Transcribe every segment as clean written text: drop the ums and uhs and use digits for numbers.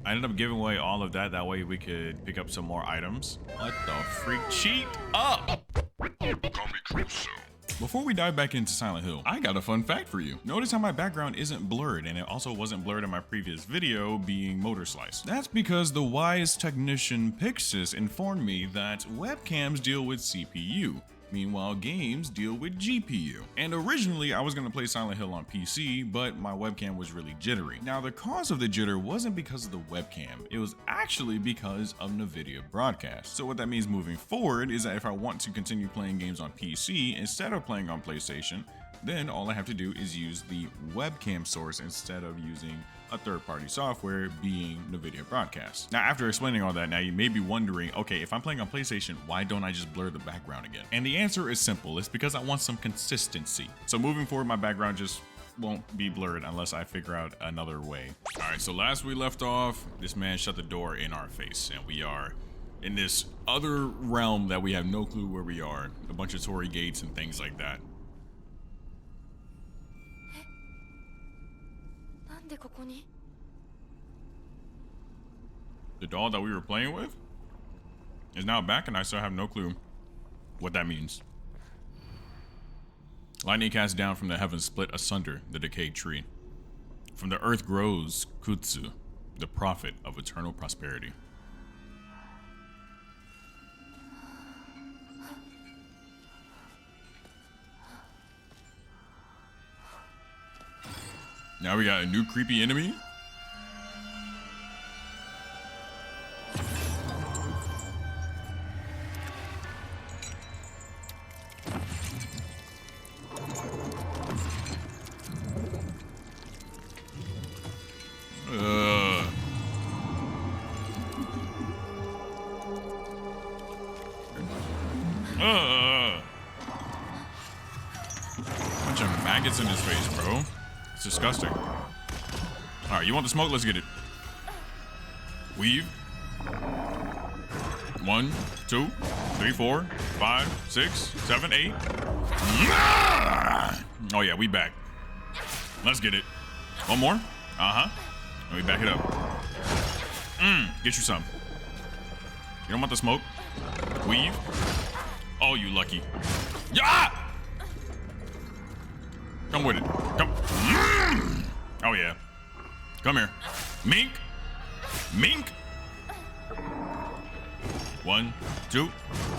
I ended up giving away all of that. That way we could pick up some more items. What the freak? Cheat up! Before we dive back into Silent Hill, I got a fun fact for you. Notice how my background isn't blurred, and it also wasn't blurred in my previous video being motor sliced. That's because the wise technician Pixis informed me that webcams deal with CPU. Meanwhile, games deal with GPU. And originally, I was gonna play Silent Hill on PC, but my webcam was really jittery. Now, the cause of the jitter wasn't because of the webcam, it was actually because of NVIDIA broadcast. So what that means moving forward is that if I want to continue playing games on PC instead of playing on PlayStation, then all I have to do is use the webcam source instead of using a third-party software, being NVIDIA broadcast. Now, after explaining all that, now you may be wondering, okay, if I'm playing on PlayStation, why don't I just blur the background again? And the answer is simple. It's because I want some consistency. So moving forward, my background just won't be blurred unless I figure out another way. All right, so last we left off, this man shut the door in our face, and we are in this other realm that we have no clue where we are. A bunch of Torii gates and things like that. The doll that we were playing with is now back, and I still have no clue what that means. Lightning cast down from the heavens split asunder the decayed tree. From the earth grows Kutsu, the prophet of eternal prosperity. Now we got a new creepy enemy. Bunch of maggots in his face, bro. It's disgusting. All right, you want the smoke? Let's get it. Weave. 1, 2, 3, 4, 5, 6, 7, 8. Oh yeah, we back. Let's get it. One more. Let me back it up. Get you some. You don't want the smoke? Weave. Oh, you lucky. Yeah! Come with it. Come. Oh yeah. Come here. Mink. Mink. 1, 2,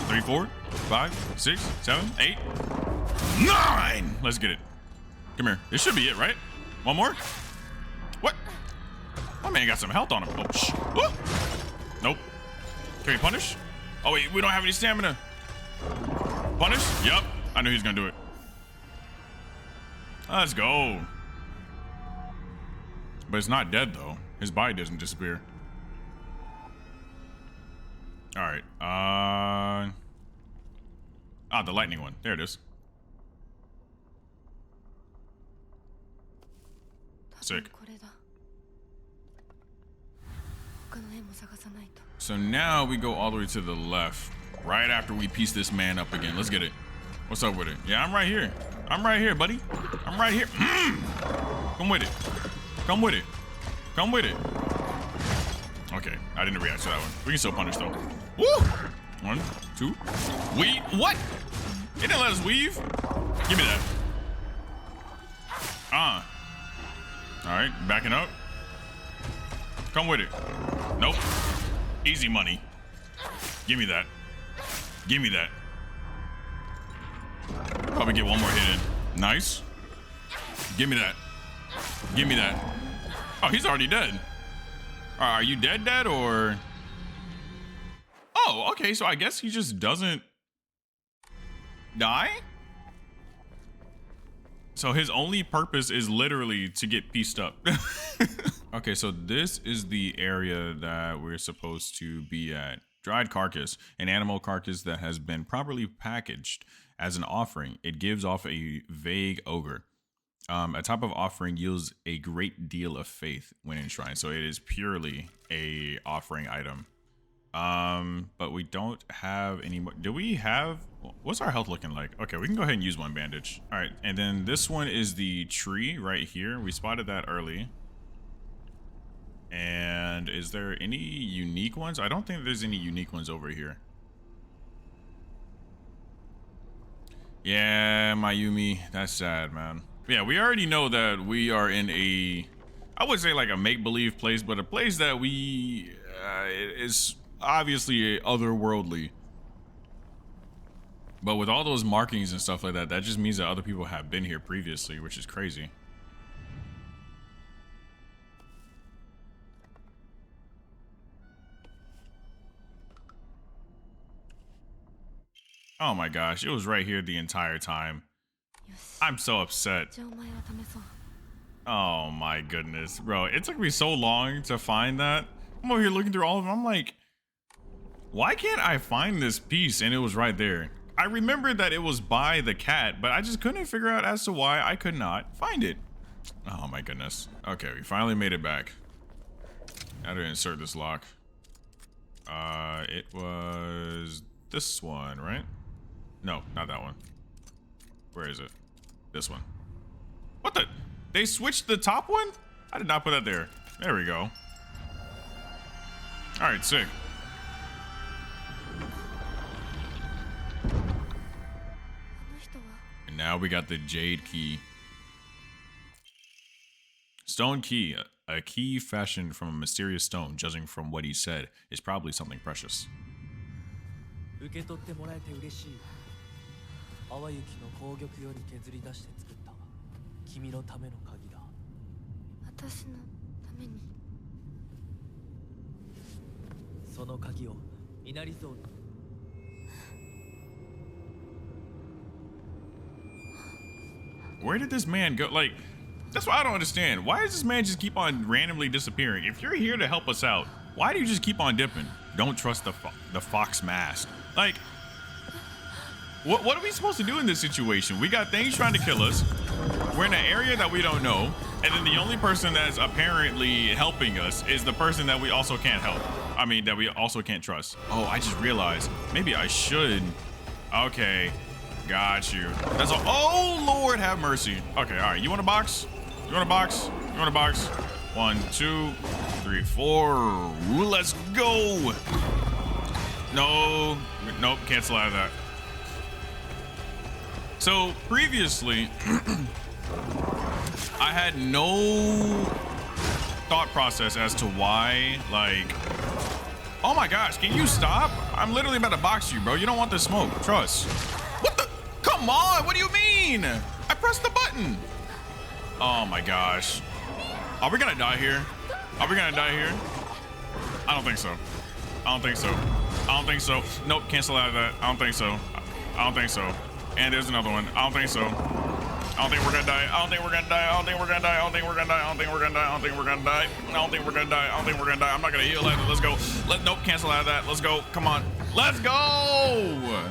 3, 4, 5, 6, 7, 8, 9. Let's get it. Come here. This should be it, right? One more? What? My man got some health on him. Oh, shh. Whoa. Nope. Can we punish? Oh, wait. We don't have any stamina. Punish? Yup. I knew he was going to do it. Let's go. But it's not dead, though. His body doesn't disappear. All right. The lightning one. There it is. Sick. So now we go all the way to the left, right after we piece this man up again. Let's get it. What's up with it? Yeah, I'm right here. I'm right here, buddy. I'm right here. Come with it. Come with it. Come with it. Okay, I didn't react to that one. We can still punish though. Woo! 1, 2. Weave. What? He didn't let us weave. Give me that. All right, backing up. Come with it. Nope. Easy money. Give me that. Give me that. Probably get one more hit in. Nice. Give me that. Give me that. Oh, he's already dead. Are you dead or? Oh, okay. So I guess he just doesn't die. So his only purpose is literally to get pieced up. Okay, so this is the area that we're supposed to be at. Dried carcass, an animal carcass that has been properly packaged as an offering. It gives off a vague odor. A type of offering yields a great deal of faith when enshrined. So it is purely a offering item. But we don't have any more. Do we have, what's our health looking like? Okay, we can go ahead and use one bandage. All right, and then this one is the tree right here. We spotted that early. And is there any unique ones? I don't think there's any unique ones over here. Yeah, Mayumi, that's sad, man. Yeah, we already know that we are in a, I would say like a make-believe place, but a place that we is obviously otherworldly. But with all those markings and stuff like that, that just means that other people have been here previously, which is crazy. Oh my gosh, it was right here the entire time. I'm so upset. Oh my goodness, bro. It took me so long to find that. I'm over here looking through all of them. I'm like, why can't I find this piece? And it was right there. I remembered that it was by the cat, but I just couldn't figure out as to why I could not find it. Oh my goodness. Okay, we finally made it back. How to insert this lock. It was this one, right? No, not that one. Where is it? This one. What the? They switched the top one? I did not put that there. There we go. All right, sick. And now we got the jade key. Stone key. A key fashioned from a mysterious stone, judging from what he said, is probably something precious. 受け取ってもらえて嬉しい。淡雪の紅玉より削り出して作った君のための鍵だ。私のために。その鍵を稲荷像に。Where did this man go? Like, that's what I don't understand. Why does this man just keep on randomly disappearing? If you're here to help us out, why do you just keep on dipping? Don't trust the fox mask. Like, what are we supposed to do in this situation? We got things trying to kill us. We're in an area that we don't know. And then the only person that's apparently helping us is the person that we also can't help. I mean, that we also can't trust. Oh, I just realized. Maybe I should. Okay. Got you. That's all. Oh, Lord have mercy. Okay, all right. You want a box? You want a box? You want a box? 1, 2, 3, 4. Let's go. No. Nope. Cancel out of that. So previously, I had no thought process as to why, like, oh my gosh, can you stop? I'm literally about to box you, bro. You don't want the smoke. Trust. What the? Come on. What do you mean? I pressed the button. Oh my gosh. Are we gonna die here? Are we gonna die here? I don't think so. I don't think so. I don't think so. Nope, cancel out of that. I don't think so. I don't think so. And there's another one. I don't think so. I don't think we're gonna die. I don't think we're gonna die. I don't think we're gonna die. I don't think we're gonna die. I don't think we're gonna die. I don't think we're gonna die. I don't think we're gonna die. I don't think we're gonna die. I'm not gonna heal that. Let's go. Nope, cancel out of that. Let's go. Come on. Let's go.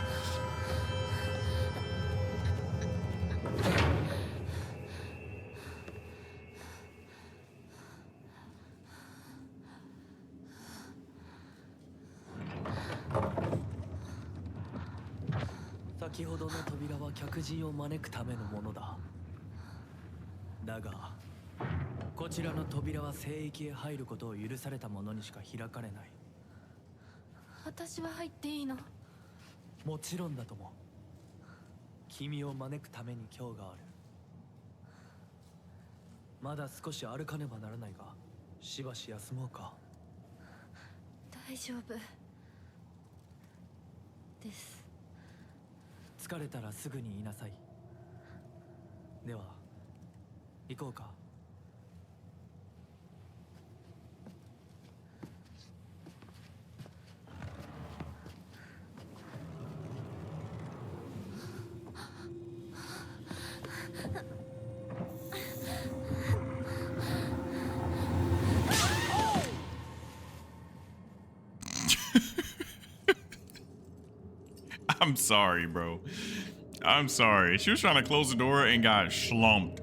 I'm sorry, bro. I'm sorry. She was trying to close the door and got schlumped.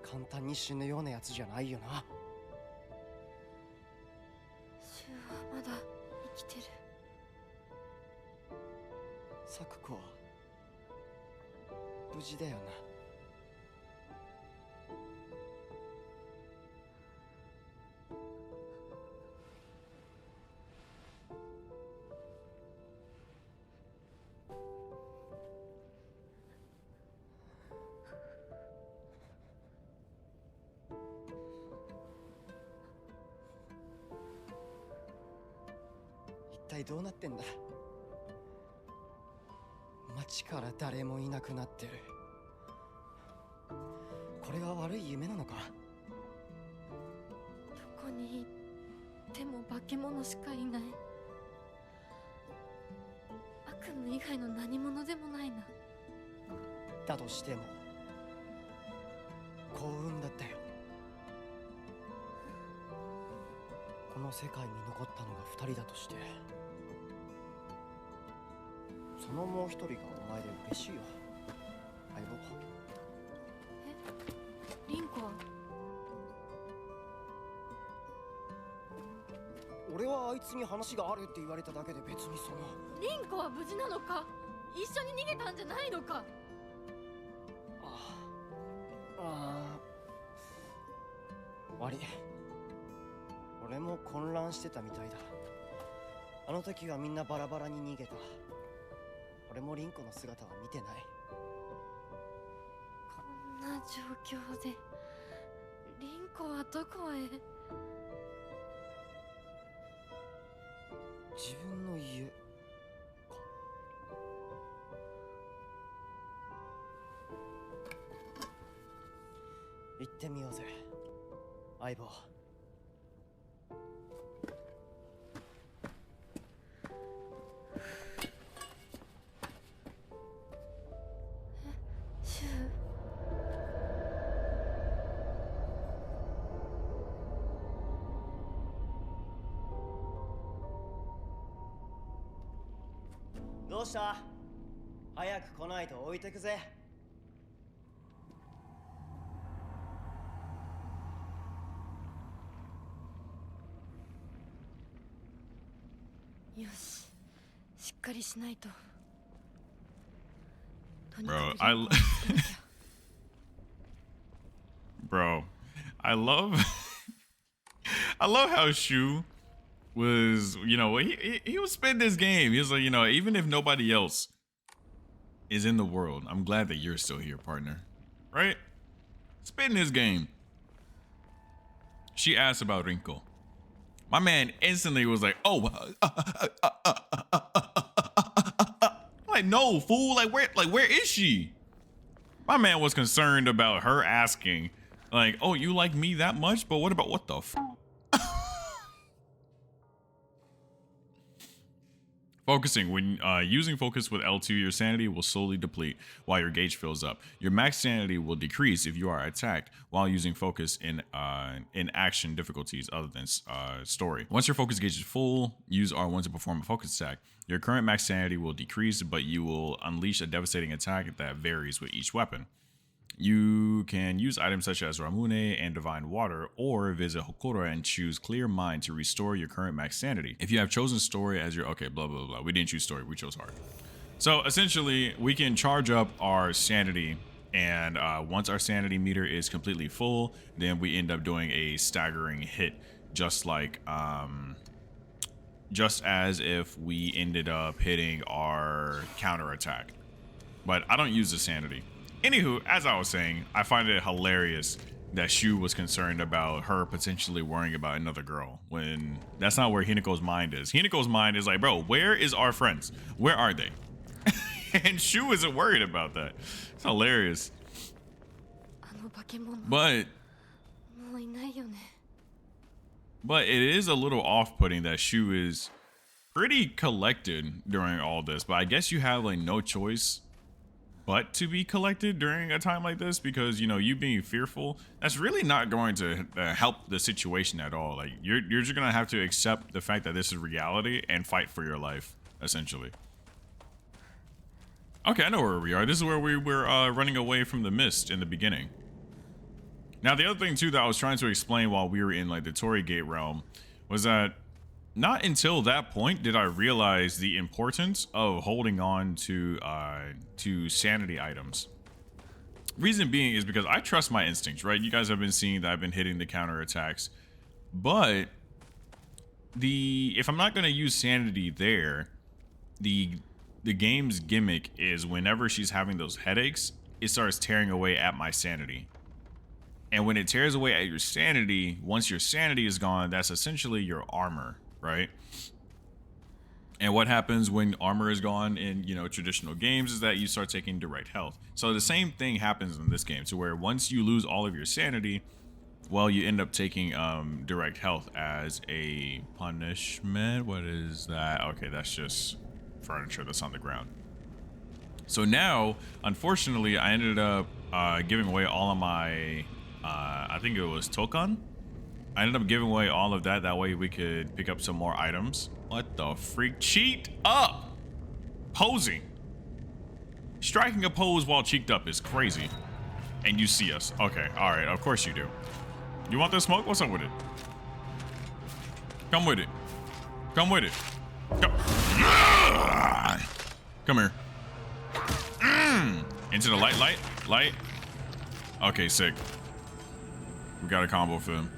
簡単に死ぬようなやつじゃないよな。シュウはまだ生きてる。サクコは無事だよな。一体どうなってんだ。街から誰もいなくなってる。これは悪い夢なのか。どこに行っても化け物しかいない。悪夢以外の何者でもないな。だとしても幸運だったよ。この世界に残ったのが2人だとして、そのもう1人がお前で嬉しいよ、相棒。え、リンコは？俺はあいつに話があるって言われただけで別にその。リンコは無事なのか？一緒に逃げたんじゃないのか？悪い。俺も混乱してたみたいだ。あの時はみんなバラバラに逃げた。俺もリンコの姿は見てない。こんな状況でリンコはどこへ？自分の家か。行ってみようぜ、相棒。シュウ。どうした？早く来ないと置いてくぜ。よし、しっかりしないと。 Bro, Bro, I love I love how Shu was, you know, he was spitting this game. He was like, you know, even if nobody else is in the world, I'm glad that you're still here, partner. Right? Spitting this game. She asked about Rinko. My man instantly was like, oh, like, no, fool. Like, where is she? My man was concerned about her asking, like, oh, you like me that much? But what about what the f? Focusing. When using focus with L2, your sanity will slowly deplete while your gauge fills up. Your max sanity will decrease if you are attacked while using focus in action difficulties other than story. Once your focus gauge is full, use R1 to perform a focus attack. Your current max sanity will decrease, but you will unleash a devastating attack that varies with each weapon. You can use items such as Ramune and Divine Water, or visit Hokora and choose Clear Mind to restore your current max sanity. If you have chosen story as your, okay, blah, blah, blah. We didn't choose story, we chose hard. So essentially, we can charge up our sanity, and once our sanity meter is completely full, then we end up doing a staggering hit, just like, just as if we ended up hitting our counterattack. But I don't use the sanity. Anywho, as I was saying, I find it hilarious that Shu was concerned about her potentially worrying about another girl when that's not where Hinako's mind is. Hinako's mind is like, bro, where is our friends? Where are they? And Shu isn't worried about that. It's hilarious. But it is a little off-putting that Shu is pretty collected during all this. But I guess you have like no choice but to be collected during a time like this, because, you know, you being fearful, that's really not going to help the situation at all. Like, you're just gonna have to accept the fact that this is reality and fight for your life, essentially. Okay, I know where we are. This is where we were running away from the mist in the beginning. Now, the other thing too that I was trying to explain while we were in like the Torii Gate realm was that not until that point did I realize the importance of holding on to sanity items. Reason being is because I trust my instincts, right? You guys have been seeing that I've been hitting the counter attacks, but if I'm not going to use sanity there, the game's gimmick is whenever she's having those headaches, it starts tearing away at my sanity. And when it tears away at your sanity, once your sanity is gone, that's essentially your armor, right? And what happens when armor is gone in, you know, traditional games is that you start taking direct health. So the same thing happens in this game, to where once you lose all of your sanity, well, you end up taking direct health as a punishment. What is that? Okay, that's just furniture that's on the ground. So now, unfortunately, I ended up giving away all of my, I think it was Tokan. I ended up giving away all of that. That way we could pick up some more items. What the freak? Cheat up! Posing. Striking a pose while cheeked up is crazy. And you see us. Okay, alright, of course you do. You want this smoke? What's up with it? Come with it. Come with it. Come, Come here. Into the light. Okay, sick. We got a combo for him.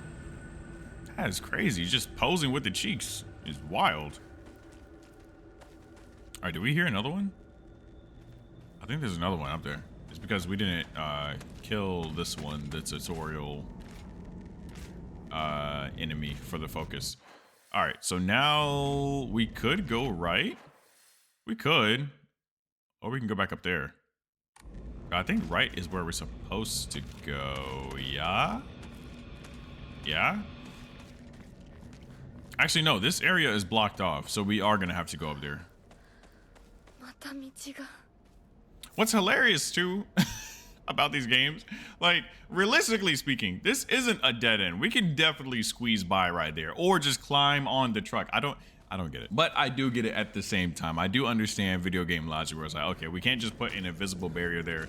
That is crazy. Just posing with the cheeks is wild. All right, do we hear another one? I think there's another one up there. It's because we didn't kill this one, the tutorial enemy for the focus. All right, so now we could go right. We could, or we can go back up there. I think right is where we're supposed to go. Yeah? Yeah? Actually, no, this area is blocked off, so we are gonna have to go up there. What's hilarious too about these games, like realistically speaking, this isn't a dead end. We can definitely squeeze by right there or just climb on the truck. I don't get it, but I do get it at the same time. I do understand video game logic where it's like, okay, we can't just put an invisible barrier there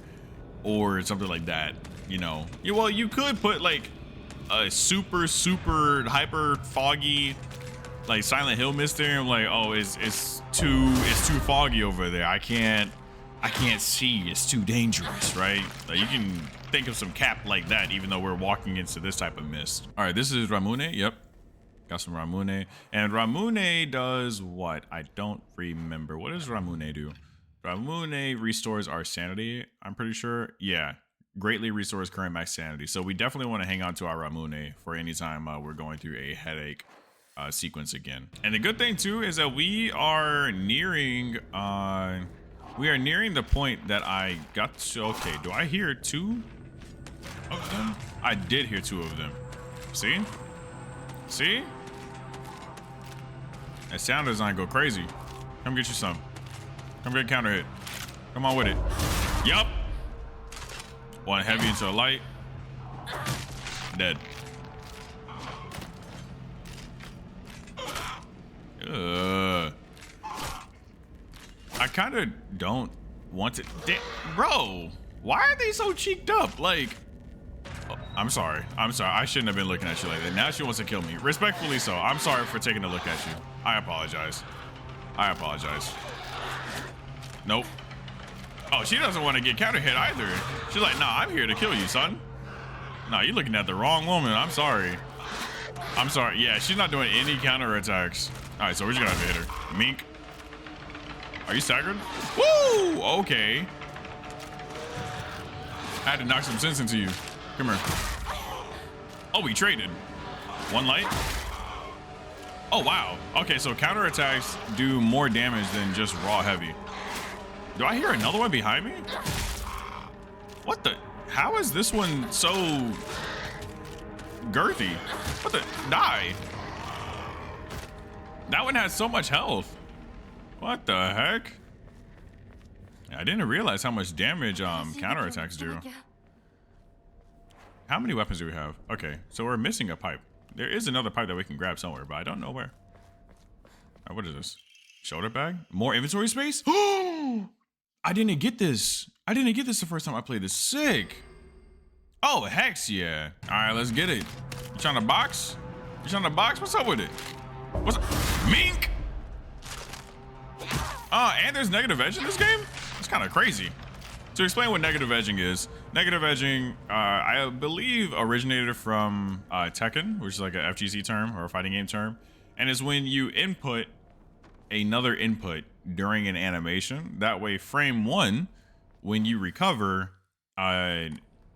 or something like that, you know. Yeah, well, you could put like a super hyper foggy like Silent Hill mist there. I'm like, oh, it's too foggy over there. I can't see. It's too dangerous, right? Like, you can think of some cap like that, even though we're walking into this type of mist. All right, this is Ramune. Yep, got some Ramune, and Ramune does what? I don't remember. What does Ramune do? Ramune restores our sanity, I'm pretty sure. Yeah, greatly restores current max sanity. So we definitely want to hang on to our Ramune for any time we're going through a headache sequence again. And the good thing too is that we are nearing the point that I got to. Okay, do I hear two of them? I did hear two of them. See? See? That sound design go crazy. Come get you some. Come get a counter hit. Come on with it. Yup. One heavy into the light. Dead. I kind of don't want to. Bro, why are they so cheeked up? Like, oh, I'm sorry. I shouldn't have been looking at you like that. Now she wants to kill me. Respectfully so. I'm sorry for taking a look at you. I apologize. Nope. Oh, she doesn't want to get counter hit either. She's like, nah, I'm here to kill you, son. Nah, you're looking at the wrong woman. I'm sorry. Yeah, she's not doing any counter attacks. All right, so we're just gonna have to hit her. Mink. Are you staggered? Woo! Okay. I had to knock some sense into you. Come here. Oh, we traded. One light. Oh, wow. Okay, so counterattacks do more damage than just raw heavy. Do I hear another one behind me? What the? How is this one so girthy? What the? Die. That one has so much health. What the heck? I didn't realize how much damage counterattacks do. How many weapons do we have? Okay, so we're missing a pipe. There is another pipe that we can grab somewhere, but I don't know where. All right, what is this? Shoulder bag? More inventory space? Oh! I didn't get this. The first time I played this. Sick. Oh, hex, yeah. All right, let's get it. You trying to box? You trying to box? What's up with it? What's up? Mink? And there's negative edge in this game? It's kind of crazy. To explain what negative edging is, negative edging, I believe originated from Tekken, which is like a FGC term or a fighting game term. And it's when you input another input during an animation. That way, frame one, when you recover,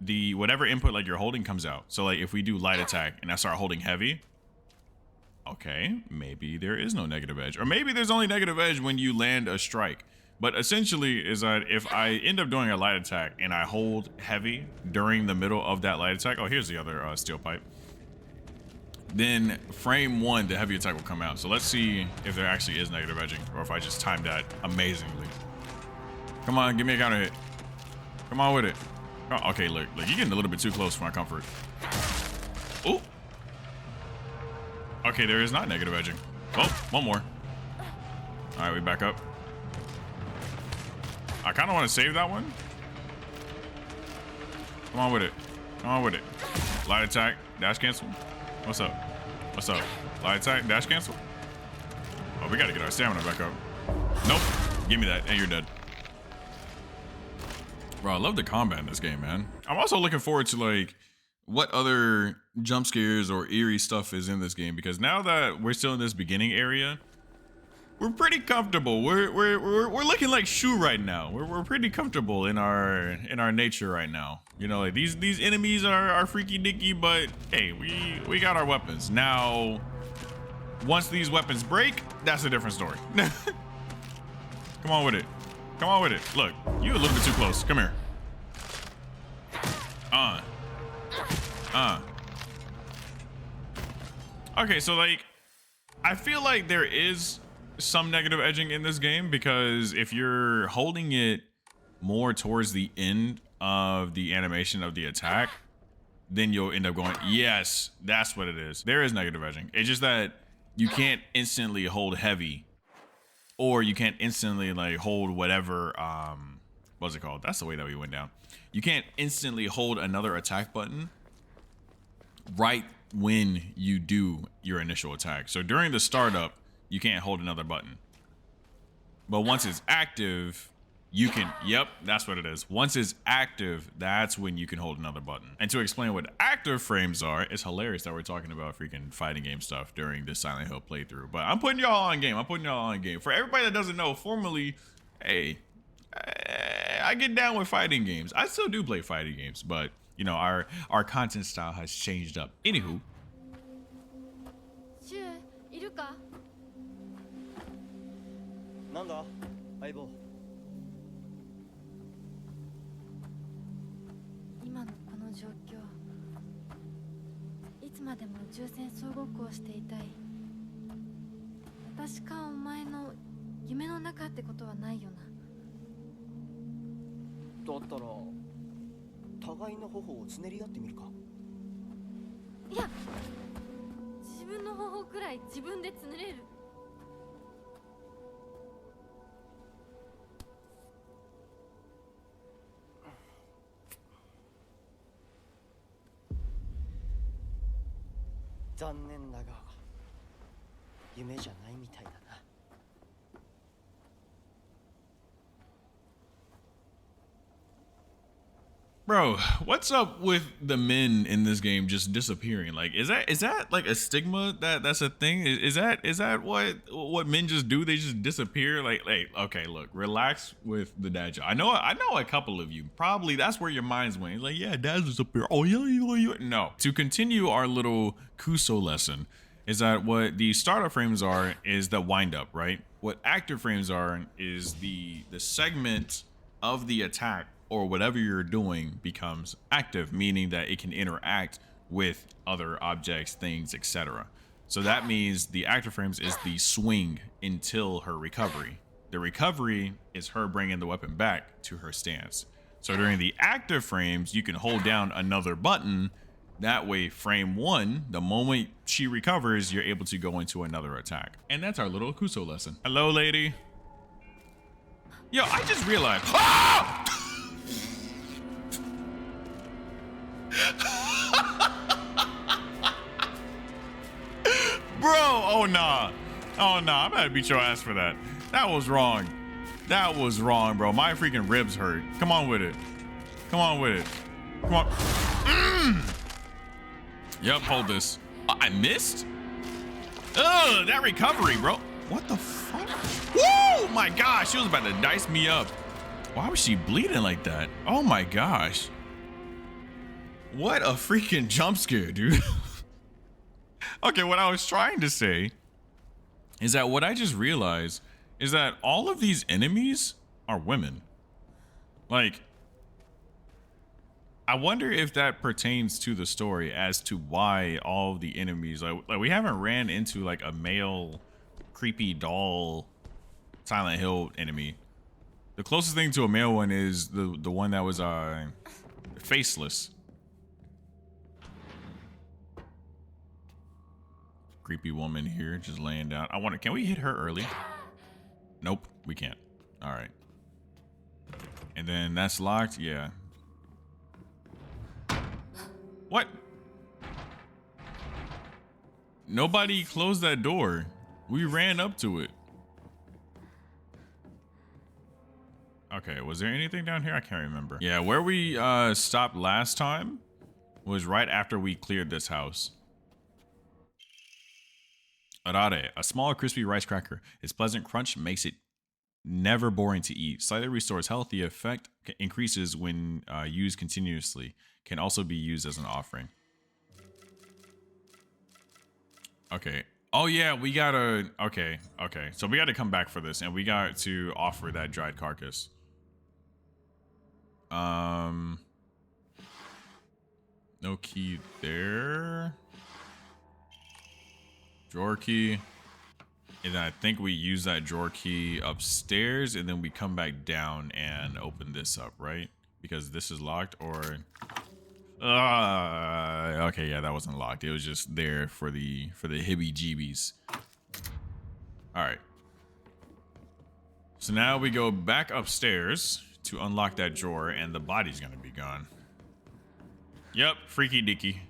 the whatever input like you're holding comes out. So like if we do light attack and I start holding heavy, okay, maybe there is no negative edge, or maybe there's only negative edge when you land a strike. But essentially is that if I end up doing a light attack and I hold heavy during the middle of that light attack, oh, here's the other steel pipe, then frame one, the heavy attack will come out. So let's see if there actually is negative edging or if I just timed that amazingly. Come on, give me a counter hit. Come on with it. Oh, okay, look, you're getting a little bit too close for my comfort. Ooh. Okay, there is not negative edging. Oh, one more. All right, we back up. I kind of want to save that one. Come on with it. Come on with it. Light attack, dash cancel. What's up? What's up? Light attack, dash cancel. Oh, we got to get our stamina back up. Nope. Give me that, and you're dead. Bro, I love the combat in this game, man. I'm also looking forward to like what other jump scares or eerie stuff is in this game, because now that we're still in this beginning area, we're pretty comfortable. We're looking like Shu right now. We're pretty comfortable in our nature right now. You know, like these enemies are freaky dicky, but hey, we got our weapons. Now, once these weapons break, that's a different story. Come on with it. Come on with it. Look, you a little bit too close. Come here. Okay, so like, I feel like there is some negative edging in this game, because if you're holding it more towards the end of the animation of the attack, then you'll end up going, yes, that's what it is. There is negative edging. It's just that you can't instantly hold heavy, or you can't instantly like hold whatever, what's it called? That's the way that we went down. You can't instantly hold another attack button right when you do your initial attack. So during the startup, you can't hold another button. But once it's active, you can, yep, that's what it is. Once it's active, that's when you can hold another button. And to explain what active frames are, it's hilarious that we're talking about freaking fighting game stuff during this Silent Hill playthrough. But I'm putting y'all on game. I'm putting y'all on game. For everybody that doesn't know, formerly, hey, I get down with fighting games. I still do play fighting games, but you know, our content style has changed up. Anywho. Shu, いるか? なんだ相棒。今のこの状況、いつまでも重戦総ごっこをしていたい。私かお前の夢の中ってことはないよな。だったら互いの頬をつねり合ってみるか。いや、自分の頬くらい自分でつねれる。残念だが夢じゃないみたいだな。Bro, what's up with the men in this game just disappearing? Like, is that like a stigma that's a thing? Is that what men just do? They just disappear? Like, okay, look, relax with the dad joke. I know a couple of you probably that's where your minds went. It's like, yeah, dads disappear. Oh yeah. No. To continue our little Kuso lesson, is that what the startup frames are is the wind up, right? What active frames are is the segment of the attack or whatever you're doing becomes active, meaning that it can interact with other objects, things, etc. So that means the active frames is the swing until her recovery. The recovery is her bringing the weapon back to her stance. So during the active frames, you can hold down another button. That way, frame one, the moment she recovers, you're able to go into another attack. And that's our little Kuso lesson. Hello, lady. Yo, I just realized. Ah! Bro, oh nah. Oh nah, I'm gonna beat your ass for that. That was wrong. That was wrong, bro. My freaking ribs hurt. Come on with it. Come on with it. Come on. Yep, hold this. I missed? Ugh, that recovery, bro. What the fuck? Woo! My gosh, she was about to dice me up. Why was she bleeding like that? Oh my gosh. What a freaking jump scare, dude. Okay, what I was trying to say is that what I just realized is that all of these enemies are women. Like, I wonder if that pertains to the story as to why all of the enemies, like we haven't ran into like a male creepy doll Silent Hill enemy. The closest thing to a male one is the one that was faceless. Creepy woman here just laying down. I wonder, can we hit her early? Nope, we can't. All right. And then that's locked. Yeah. What? Nobody closed that door. We ran up to it. Okay, was there anything down here? I can't remember. Yeah, where we stopped last time was right after we cleared this house. Arare, a small crispy rice cracker. Its pleasant crunch makes it never boring to eat. Slightly restores health. The effect increases when used continuously. Can also be used as an offering. Okay. Oh yeah, we gotta. Okay. So we got to come back for this, and we got to offer that dried carcass. No key there. Drawer key. And then I think we use that drawer key upstairs, and then we come back down and open this up, right? Because this is locked, or okay, yeah, that wasn't locked. It was just there for the hibby jeebies. All right. So now we go back upstairs to unlock that drawer, and the body's gonna be gone. Yep, freaky dicky.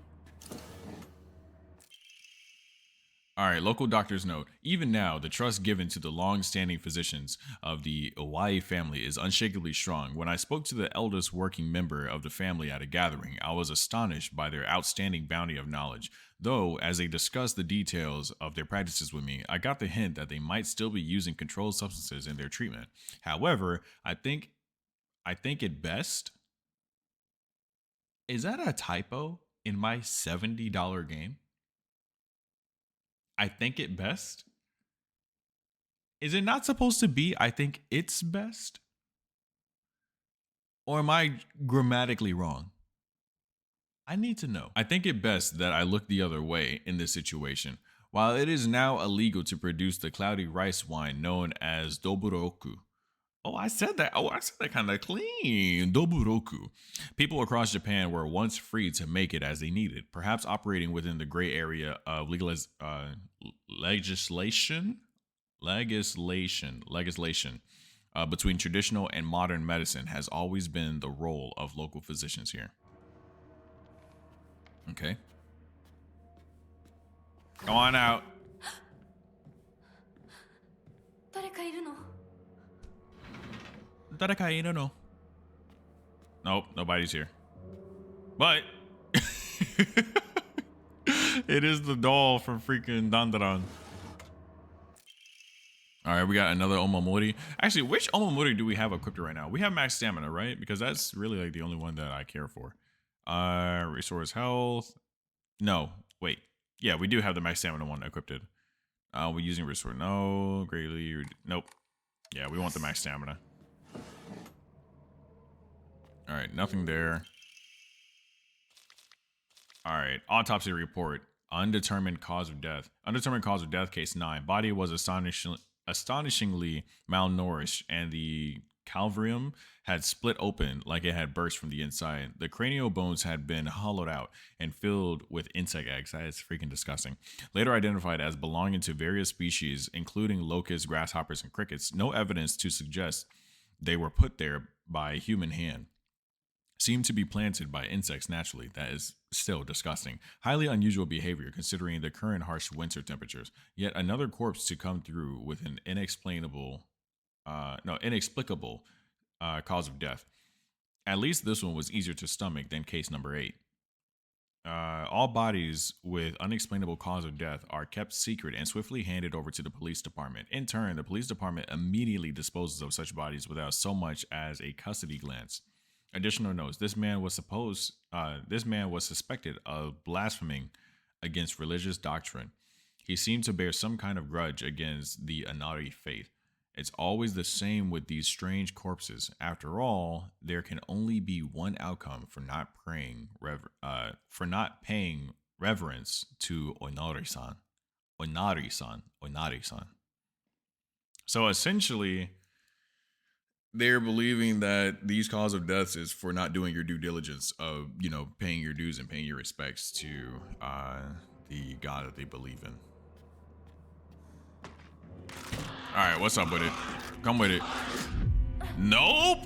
All right, local doctor's note. Even now, the trust given to the long-standing physicians of the Iwai family is unshakably strong. When I spoke to the eldest working member of the family at a gathering, I was astonished by their outstanding bounty of knowledge. Though, as they discussed the details of their practices with me, I got the hint that they might still be using controlled substances in their treatment. However, I think it best. Is that a typo in my $70 game? I think it best? Is it not supposed to be I think it's best? Or am I grammatically wrong? I need to know. I think it best that I look the other way in this situation. While it is now illegal to produce the cloudy rice wine known as doburoku. Oh, I said that kind of clean. Doburoku. People across Japan were once free to make it as they needed, perhaps operating within the gray area of legislation between traditional and modern medicine has always been the role of local physicians here. Okay. Come on out. 誰かいるの? Nope, nobody's here. But it is the doll from freaking Dandaran. All right, we got another Omamori. Actually, which Omamori do we have equipped right now? We have max stamina, right? Because that's really like the only one that I care for. Restores health. No, wait. Yeah, we do have the max stamina one equipped. We're using restore. No, greatly. Nope. Yeah, we want the max stamina. All right, nothing there. All right, autopsy report. Undetermined cause of death. Undetermined cause of death, case 9. Body was astonishingly malnourished, and the calvarium had split open like it had burst from the inside. The cranial bones had been hollowed out and filled with insect eggs. That is freaking disgusting. Later identified as belonging to various species, including locusts, grasshoppers, and crickets. No evidence to suggest they were put there by a human hand. seem to be planted by insects naturally. That is still disgusting. Highly unusual behavior considering the current harsh winter temperatures. Yet another corpse to come through with an inexplicable cause of death. At least this one was easier to stomach than case number 8. All bodies with unexplainable cause of death are kept secret and swiftly handed over to the police department. In turn, the police department immediately disposes of such bodies without so much as a custody glance. Additional notes: this man was suspected of blaspheming against religious doctrine. He seemed to bear some kind of grudge against the Anari faith. It's always the same with these strange corpses. After all, there can only be one outcome for not paying reverence to Onari-san. Onari-san. So essentially, they're believing that these cause of deaths is for not doing your due diligence of, paying your dues and paying your respects to the god that they believe in. All right, what's up with it? Come with it. Nope.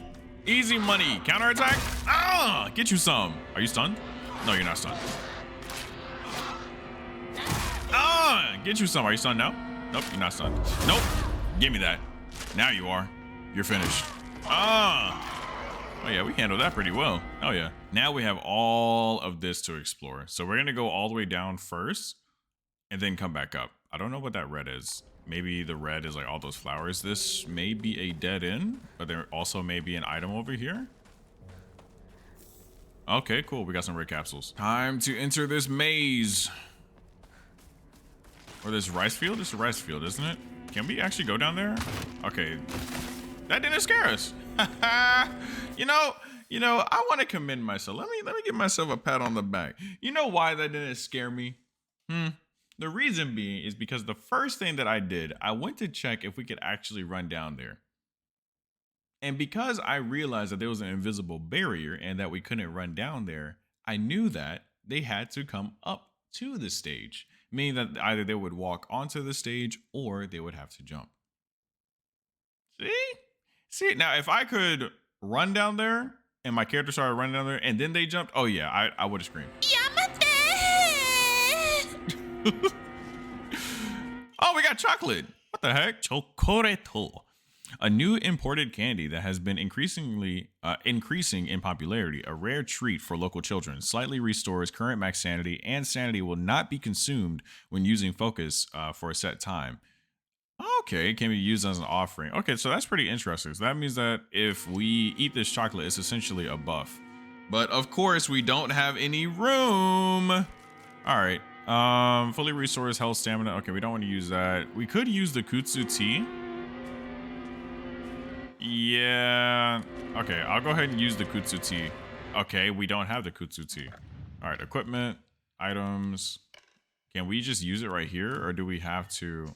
Easy money. Counterattack. Ah, get you some. Are you stunned? No, you're not stunned. Ah, get you some. Are you stunned now? Nope, you're not stunned. Nope. Give me that. Now you are. You're finished. Ah. Oh yeah, we handled that pretty well. Oh yeah. Now we have all of this to explore. So we're gonna go all the way down first and then come back up. I don't know what that red is. Maybe the red is like all those flowers. This may be a dead end, but there also may be an item over here. Okay, cool. We got some red capsules. Time to enter this maze. Or this rice field? It's a rice field, isn't it? Can we actually go down there? Okay. That didn't scare us. you know, I want to commend myself. Let me give myself a pat on the back. You know why that didn't scare me? The reason being is because the first thing that I did, I went to check if we could actually run down there. And because I realized that there was an invisible barrier and that we couldn't run down there, I knew that they had to come up to the stage, meaning that either they would walk onto the stage or they would have to jump. See, now if I could run down there and my character started running down there and then they jumped, oh yeah, I would have screamed. Oh, we got chocolate. What the heck? Chocoreto. A new imported candy that has been increasing in popularity. A rare treat for local children. Slightly restores current max sanity, and sanity will not be consumed when using focus for a set time. Okay, it can be used as an offering. Okay, so that's pretty interesting. So that means that if we eat this chocolate, it's essentially a buff. But of course, we don't have any room. All right. Fully restores health, stamina. Okay, we don't want to use that. We could use the Kutsu tea. Yeah. Okay, I'll go ahead and use the Kutsu tea. Okay, we don't have the Kutsu tea. All right, equipment, items. Can we just use it right here, or do we have to?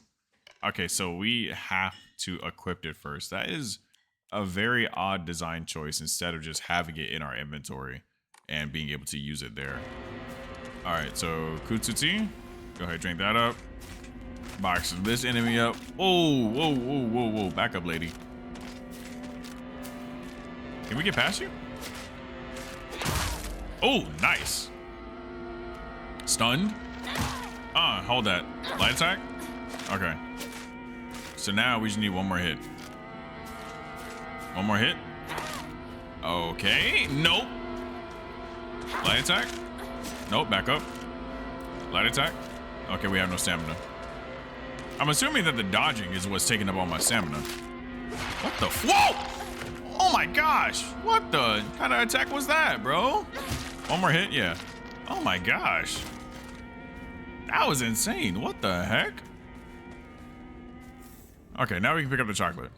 Okay, so we have to equip it first. That is a very odd design choice instead of just having it in our inventory and being able to use it there. All right, so Kutsu tea. Go ahead, drink that up. Box this enemy up. Oh, whoa, whoa, whoa, whoa. Back up, lady. Can we get past you? Oh, nice. Stunned. Hold that. Light attack? Okay. So now we just need one more hit. One more hit. Okay. Nope. Light attack. Nope, back up. Light attack. Okay, we have no stamina. I'm assuming that the dodging is what's taking up all my stamina. What the? Whoa! Oh my gosh! What the kind of attack was that, bro? One more hit, yeah. Oh my gosh. That was insane. What the heck? Okay, now we can pick up the chocolate.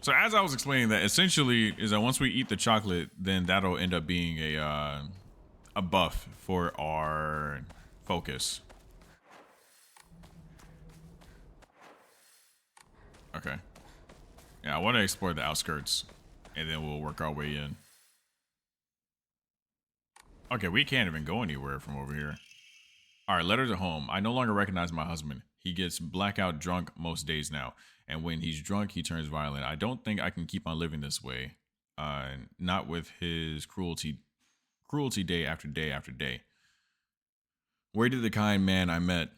So as I was explaining, that essentially is that once we eat the chocolate, then that'll end up being a buff for our focus. Okay. Yeah, I want to explore the outskirts, and then we'll work our way in. Okay, we can't even go anywhere from over here. All right, letter to home. I no longer recognize my husband. He gets blackout drunk most days now, and when he's drunk, he turns violent. I don't think I can keep on living this way. not with his cruelty day after day after day. Where did the kind man I met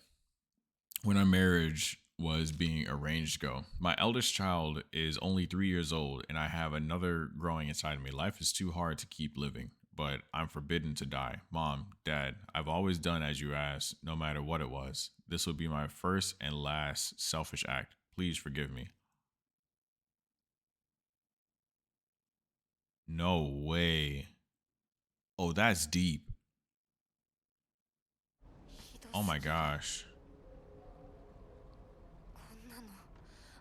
when our marriage was being arranged go? My eldest child is only 3 years old, and I have another growing inside of me. Life is too hard to keep living, but I'm forbidden to die. Mom, Dad, I've always done as you asked, no matter what it was. This will be my first and last selfish act. Please forgive me. No way. Oh, that's deep. Oh my gosh. こんなの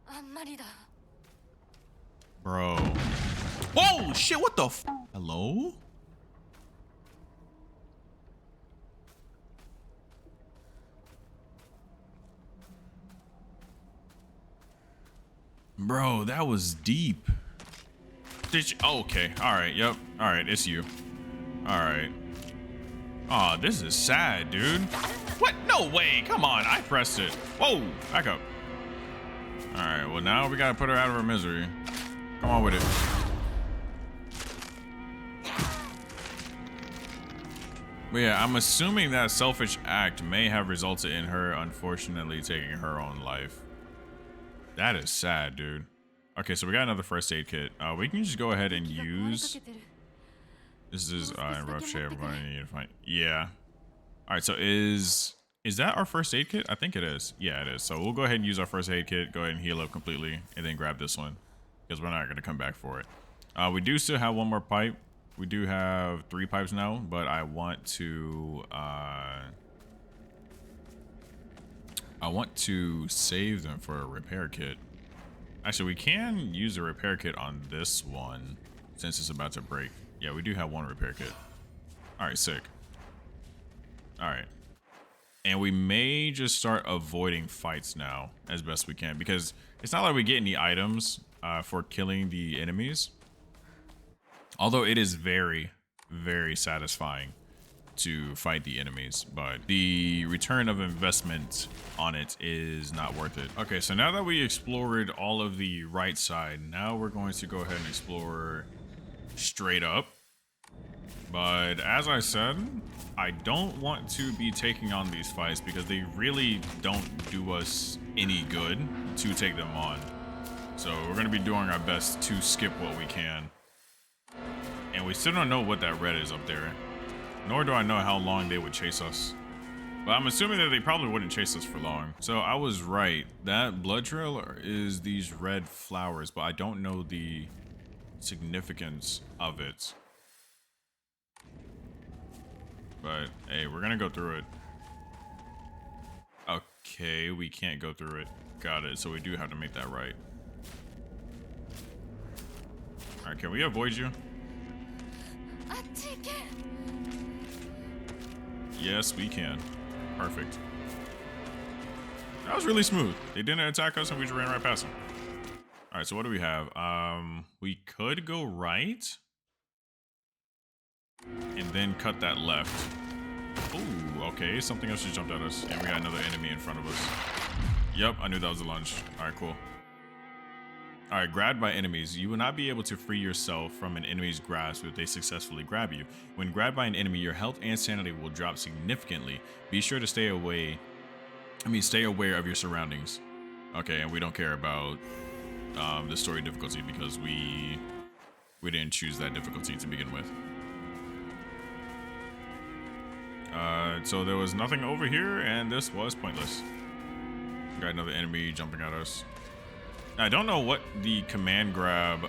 あんまりだ Bro. Whoa, shit, what the f? Hello? Bro, that was deep. Did you? Oh, okay. All right. Yep. All right. It's you. All right. Oh, this is sad, dude. What? No way. Come on. I pressed it. Whoa. Back up. All right. Well, now we got to put her out of her misery. Come on with it. But yeah, I'm assuming that selfish act may have resulted in her unfortunately taking her own life. That is sad, dude. Okay, so we got another first aid kit. We can just go ahead and use. This is in rough shape. We're going to need to find. Yeah. All right. So is that our first aid kit? I think it is. Yeah, it is. So we'll go ahead and use our first aid kit. Go ahead and heal up completely, and then grab this one because we're not going to come back for it. We do still have one more pipe. We do have 3 pipes now, but I want to save them for a repair kit. Actually, we can use a repair kit on this one since it's about to break. Yeah, we do have one repair kit. All right, sick. All right. And we may just start avoiding fights now as best we can because it's not like we get any items for killing the enemies. Although it is very, very satisfying to fight the enemies, but the return of investment on it is not worth it. Okay, so now that we explored all of the right side, now we're going to go ahead and explore straight up. But as I said, I don't want to be taking on these fights because they really don't do us any good to take them on. So we're going to be doing our best to skip what we can. And we still don't know what that red is up there. Nor do I know how long they would chase us. But I'm assuming that they probably wouldn't chase us for long. So I was right. That blood trail is these red flowers, but I don't know the significance of it. But hey, we're gonna go through it. Okay, we can't go through it. Got it. So we do have to make that right. All right, can we avoid you? Yes, we can. Perfect. That was really smooth. They didn't attack us and we just ran right past them. All right, so what do we have? We could go right and then cut that left. Ooh, okay. Something else just jumped at us and we got another enemy in front of us. Yep, I knew that was a lunge. All right, cool. All right, grabbed by enemies. You will not be able to free yourself from an enemy's grasp if they successfully grab you. When grabbed by an enemy, your health and sanity will drop significantly. Be sure to stay aware of your surroundings. Okay, and we don't care about the story difficulty because we didn't choose that difficulty to begin with. So there was nothing over here, and this was pointless. Got another enemy jumping at us. I don't know what the command grab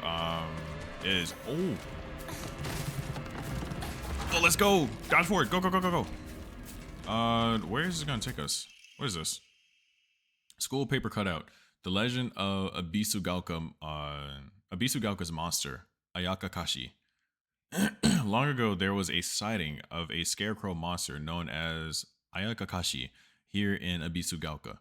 is. Oh, let's go. Dodge forward. Go, go, go, go, go. Where is this gonna take us? What is this? School paper cutout. The legend of Abisugalka's monster, Ayakakashi. Long ago, there was a sighting of a scarecrow monster known as Ayakakashi here in Abisugalka.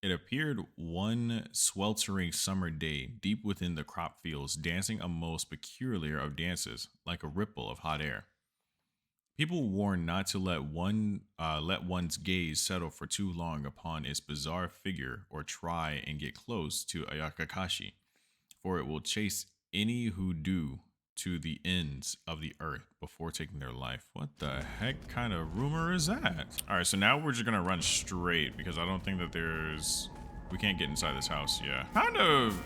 It appeared one sweltering summer day deep within the crop fields, dancing a most peculiar of dances, like a ripple of hot air. People warned not to let one's gaze settle for too long upon its bizarre figure or try and get close to Ayakakashi, for it will chase any who do to the ends of the earth before taking their life. What the heck kind of rumor is that? All right, so now we're just gonna run straight because I don't think that we can't get inside this house. Yeah, kind of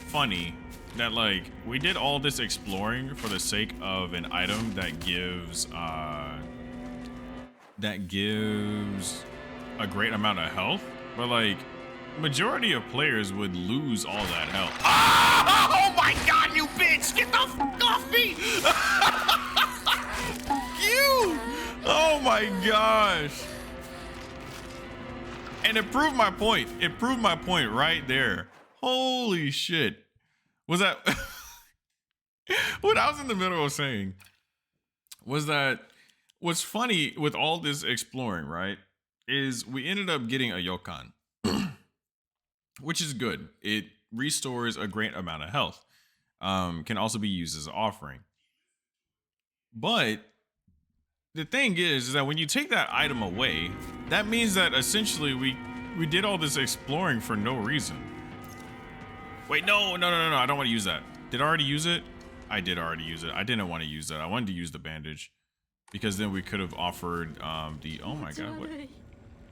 funny that like we did all this exploring for the sake of an item that gives a great amount of health, but like majority of players would lose all that health. Oh my god, you bitch! Get the fuck off me! You! Oh my gosh! And it proved my point. It proved my point right there. Holy shit. Was that what I was in the middle of saying was that what's funny with all this exploring, right, is we ended up getting a Yokan, which is good. It restores a great amount of health. Can also be used as an offering. But the thing is that when you take that item away, that means that essentially we did all this exploring for no reason. Wait, no, I don't want to use that. Did I already use it? I did already use it. I didn't want to use that. I wanted to use the bandage because then we could have offered the, oh my god, what?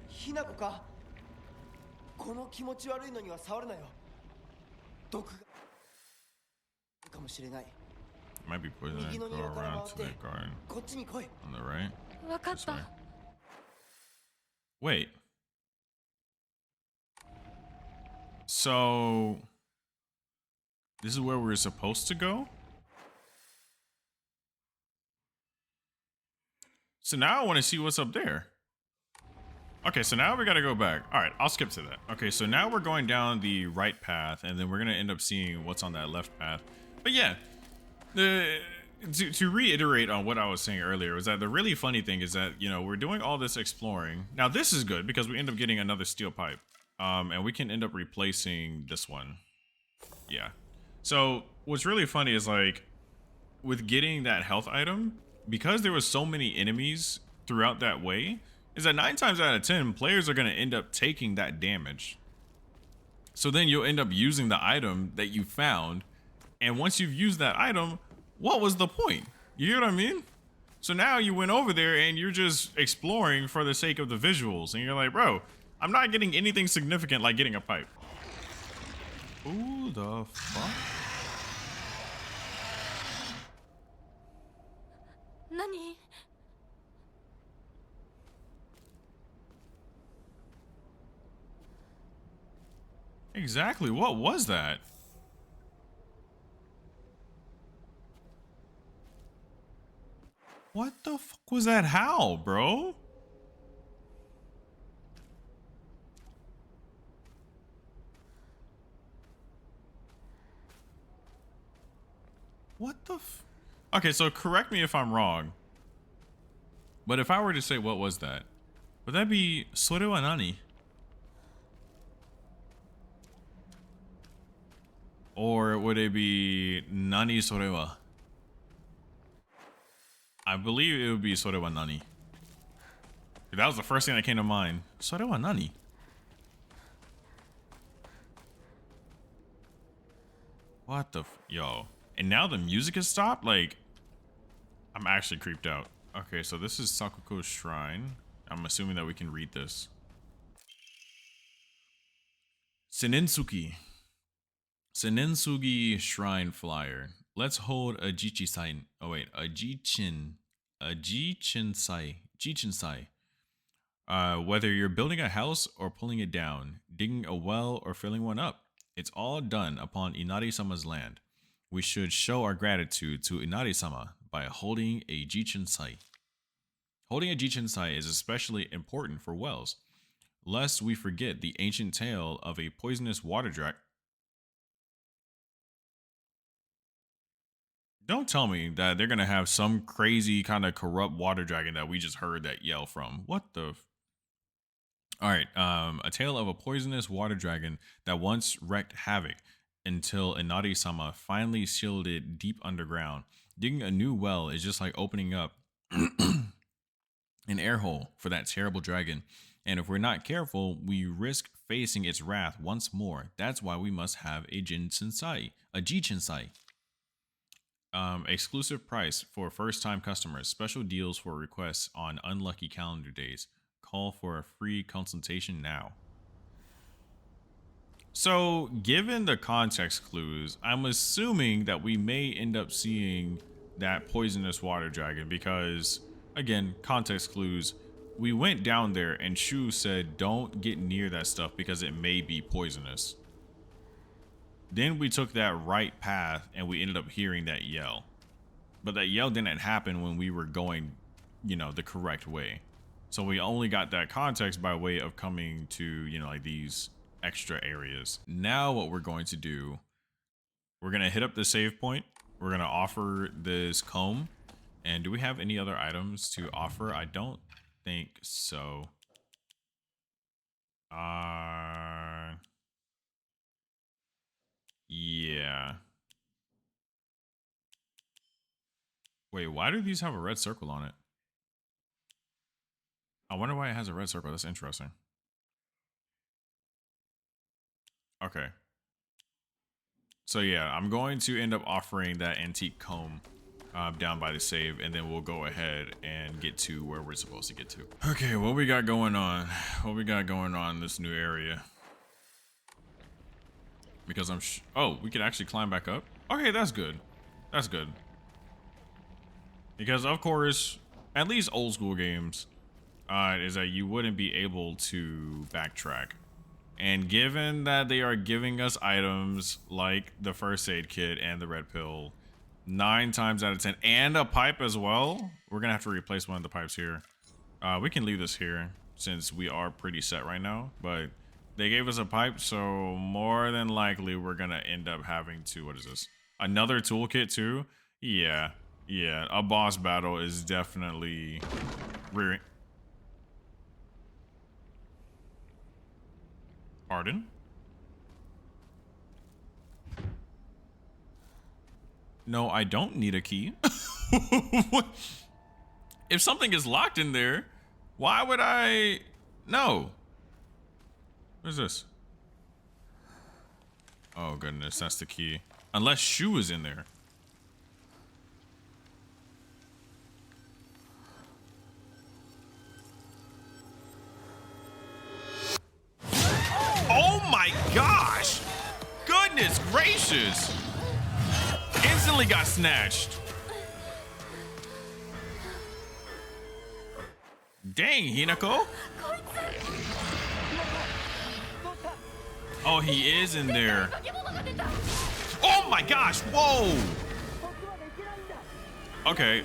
ひなこかこの気持ち悪いのには触るなよ毒がかもしれない Might be poison that go around to the garden こっちに来い on the right. わかっ This た way. Wait. So this is where we're supposed to go? So now I want to see what's up there. Okay, so now we got to go back. All right, I'll skip to that. Okay, so now we're going down the right path, and then we're going to end up seeing what's on that left path. But yeah, to reiterate on what I was saying earlier, was that the really funny thing is that, you know, we're doing all this exploring. Now, this is good because we end up getting another steel pipe, and we can end up replacing this one. Yeah. So what's really funny is, like, with getting that health item, because there was so many enemies throughout that way, is that 9 times out of 10 players are going to end up taking that damage. So then you'll end up using the item that you found, and once you've used that item, what was the point? You get what I mean? So now you went over there and you're just exploring for the sake of the visuals, and you're like, bro, I'm not getting anything significant like getting a pipe. Who the fuck? 何 Exactly, what was that? What the fuck was that howl, bro? What the f- Okay, so correct me if I'm wrong. But if I were to say what was that? Would that be それは何? Or would it be 何それは? I believe it would be それは何. That was the first thing that came to mind. それは何? What the f- Yo. And now the music has stopped? Like, I'm actually creeped out. Okay, so this is Sakuko's shrine. I'm assuming that we can read this. Senensuki. Senensugi Shrine Flyer. Let's hold a Jichi-sai. Oh wait, a Jichinsai. Whether you're building a house or pulling it down, digging a well or filling one up, it's all done upon Inari-sama's land. We should show our gratitude to Inari-sama by holding a Jichinsai. Holding a Jichinsai is especially important for wells, lest we forget the ancient tale of a poisonous water dragon. Don't tell me that they're gonna have some crazy kind of corrupt water dragon that we just heard that yell from. What the? All right, a tale of a poisonous water dragon that once wreaked havoc until Inari-sama finally sealed it deep underground. Digging a new well is just like opening up an air hole for that terrible dragon. And if we're not careful, we risk facing its wrath once more. That's why we must have a Jichinsai. Exclusive price for first-time customers. Special deals for requests on unlucky calendar days. Call for a free consultation now. So, given the context clues, I'm assuming that we may end up seeing that poisonous water dragon because, again, context clues. We went down there and Shu said, don't get near that stuff because it may be poisonous. Then we took that right path and we ended up hearing that yell. But that yell didn't happen when we were going, you know, the correct way. So we only got that context by way of coming to, you know, like these extra areas. Now what we're going to do, we're going to hit up the save point. We're going to offer this comb. And do we have any other items to offer? I don't think so. Yeah. Wait, why do these have a red circle on it? I wonder why it has a red circle. That's interesting. Okay. So yeah, I'm going to end up offering that antique comb down by the save, and then we'll go ahead and get to where we're supposed to get to. Okay, what we got going on? What we got going on in this new area? Because oh, we can actually climb back up? Okay, that's good. That's good. Because of course, at least old school games, is that you wouldn't be able to backtrack. And given that they are giving us items like the first aid kit and the red pill 9 times out of 10, and a pipe as well, we're gonna have to replace one of the pipes here. We can leave this here since we are pretty set right now, but they gave us a pipe, so more than likely we're gonna end up having to, what is this? Another toolkit too? Yeah, a boss battle is definitely rearing. Pardon? No, I don't need a key. If something is locked in there, why would I? No. What is this? Oh goodness, that's the key. Unless Shu is in there. Oh my gosh! Goodness gracious! Instantly got snatched. Dang, Hinako. Oh, he is in there. Oh my gosh, whoa! Okay,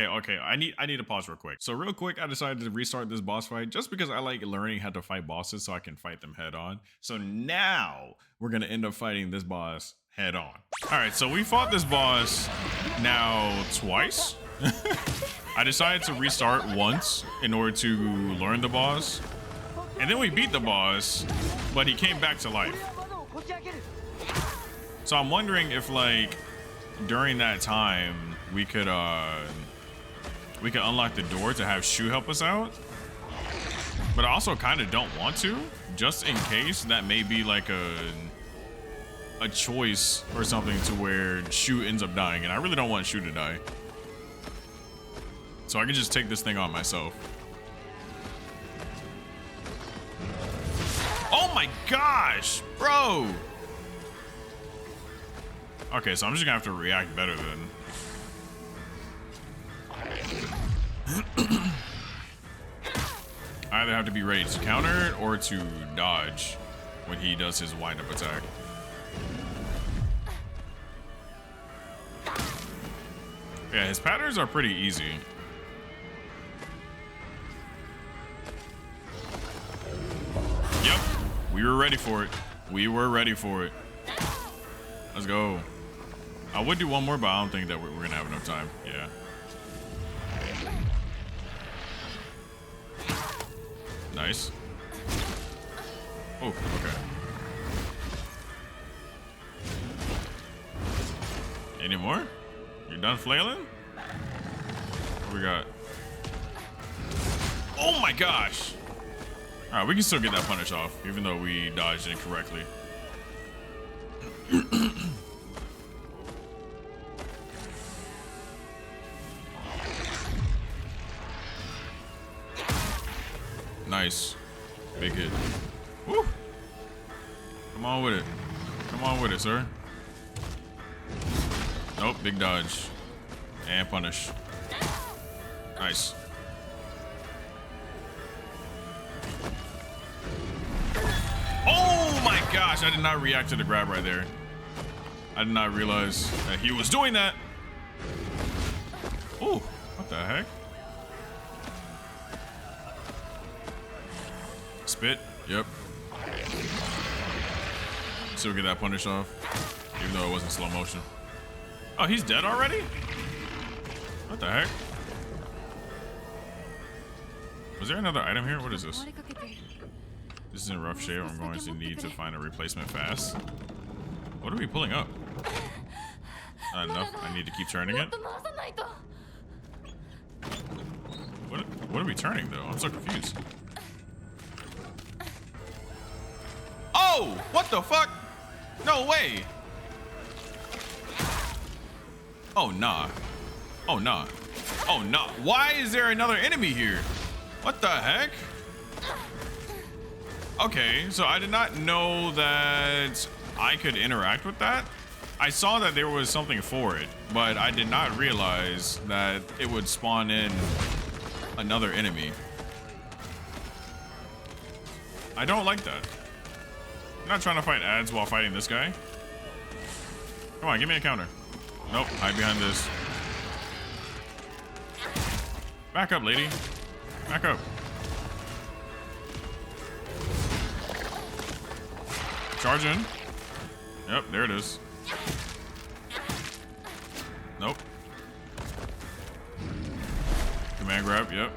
okay. I need to pause real quick. So real quick, I decided to restart this boss fight just because I like learning how to fight bosses so I can fight them head on. So now we're gonna end up fighting this boss head on. All right, so we fought this boss now twice. I decided to restart once in order to learn the boss. And then we beat the boss, but he came back to life. So I'm wondering if like during that time we could unlock the door to have Shu help us out. But I also kind of don't want to, just in case that may be like a choice or something to where Shu ends up dying, and I really don't want Shu to die. So I can just take this thing on myself. Oh my gosh, bro! Okay, so I'm just gonna have to react better then. I either have to be ready to counter it or to dodge when he does his wind-up attack. Yeah, his patterns are pretty easy. Yep, we were ready for it. We were ready for it. Let's go. I would do one more, but I don't think that we're gonna have enough time. Yeah. Nice. Oh, okay. Any more? You done flailing? What we got? Oh my gosh! All right, we can still get that punish off, even though we dodged incorrectly. Nice. Big hit. Woo! Come on with it. Come on with it, sir. Nope, big dodge. And punish. Nice. Oh my gosh, I did not react to the grab right there. I did not realize that he was doing that. Oh, what the heck? Spit, yep. Still get that punish off, even though it wasn't slow motion. Oh, he's dead already? What the heck? Was there another item here? What is this? This is in rough shape. I'm going to need to find a replacement fast. What are we pulling up? Not enough. I need to keep turning it. What are we turning though? I'm so confused. Oh! What the fuck? No way! Oh nah. Oh nah. Oh nah. Why is there another enemy here? What the heck? Okay, so I did not know that I could interact with that. I saw that there was something for it, but I did not realize that it would spawn in another enemy. I don't like that. I'm not trying to fight ads while fighting this guy. Come on, give me a counter. Nope, hide behind this. Back up, lady. Back up. Charge in. Yep, there it is. Nope. Command grab, yep.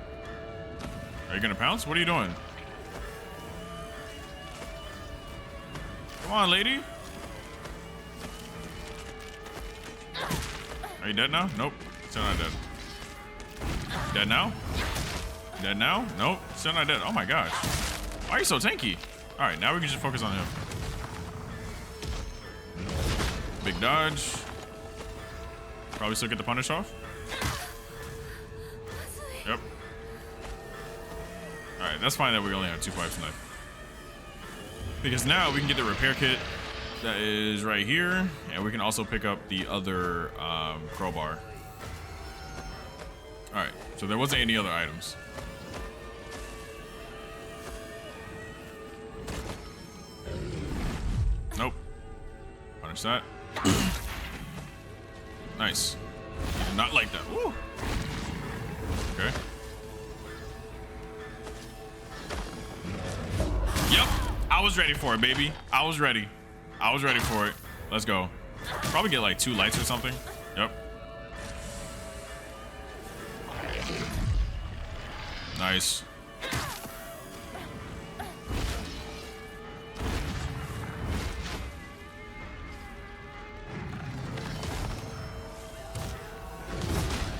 Are you gonna pounce? What are you doing? Come on, lady. Are you dead now? Nope. Still not dead. Dead now? Dead now? Nope. Still not dead. Oh my gosh. Why are you so tanky? Alright, now we can just focus on him. Big dodge. Probably still get the punish off. Yep. Alright, that's fine that we only have 2 pipes left. Because now we can get the repair kit that is right here, and we can also pick up the other crowbar. Alright, so there wasn't any other items. Nope. Punish that. Nice. Not like that. Woo. Okay. Yep. I was ready for it, baby. I was ready. I was ready for it. Let's go. Probably get like 2 lights or something. Yep. Nice.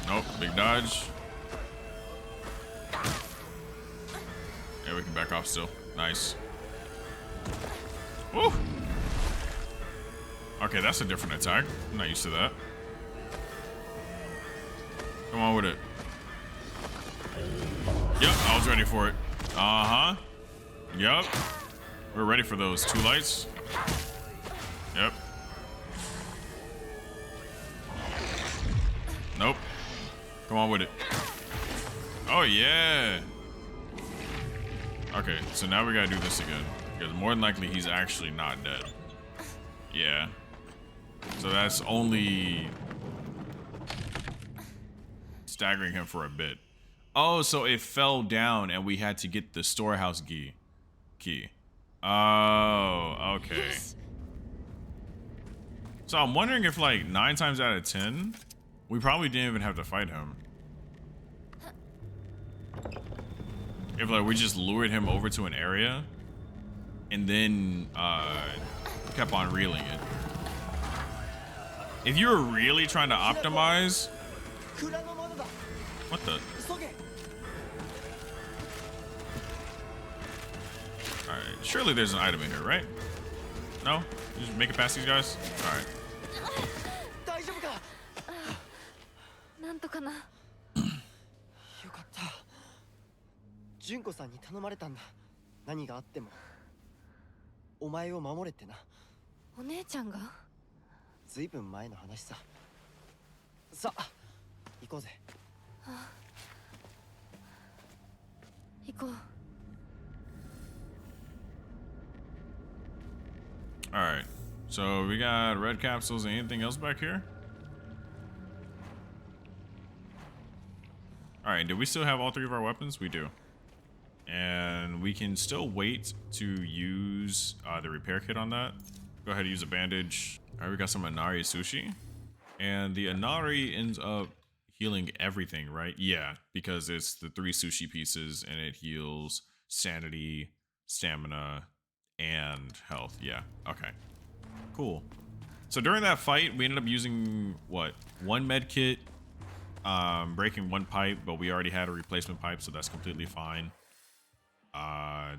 Nope, big dodge. Yeah, we can back off still. Nice. Woo! Okay, that's a different attack. I'm not used to that. Come on with it. Yep, I was ready for it. Uh-huh. Yep. We're ready for those 2 lights. Yep. Nope. Come on with it. Oh, yeah. Okay, so now we gotta do this again. Because more than likely, he's actually not dead. Yeah. So that's only staggering him for a bit. Oh, so it fell down and we had to get the storehouse key. Oh, okay. So I'm wondering if like 9 times out of 10, we probably didn't even have to fight him. If like we just lured him over to an area and then kept on reeling it. If you're really trying to optimize, what the? Alright, surely there's an item in here, right? No? Just make it past these guys? Alright. 大丈夫かなんとかな。よかった純子さんに頼まれたんだ。何があってもお前を守れってな。お姉ちゃんが？ずいぶん前の話さ。さあ行こうぜ。行こう。Alright, so we got red capsules and anything else back here? Alright, do we still have all 3 of our weapons? We do. And we can still wait to use the repair kit on that. Go ahead and use a bandage. Alright, we got some Inari sushi. And the Inari ends up healing everything, right? Yeah, because it's the 3 sushi pieces and it heals sanity, stamina, and health. Yeah, okay. Cool. So during that fight, we ended up using, what, 1 med kit, breaking 1 pipe, but we already had a replacement pipe, so that's completely fine.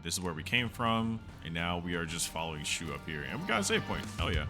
This is where we came from, and now we are just following Shu up here. And we got a save point. Hell yeah.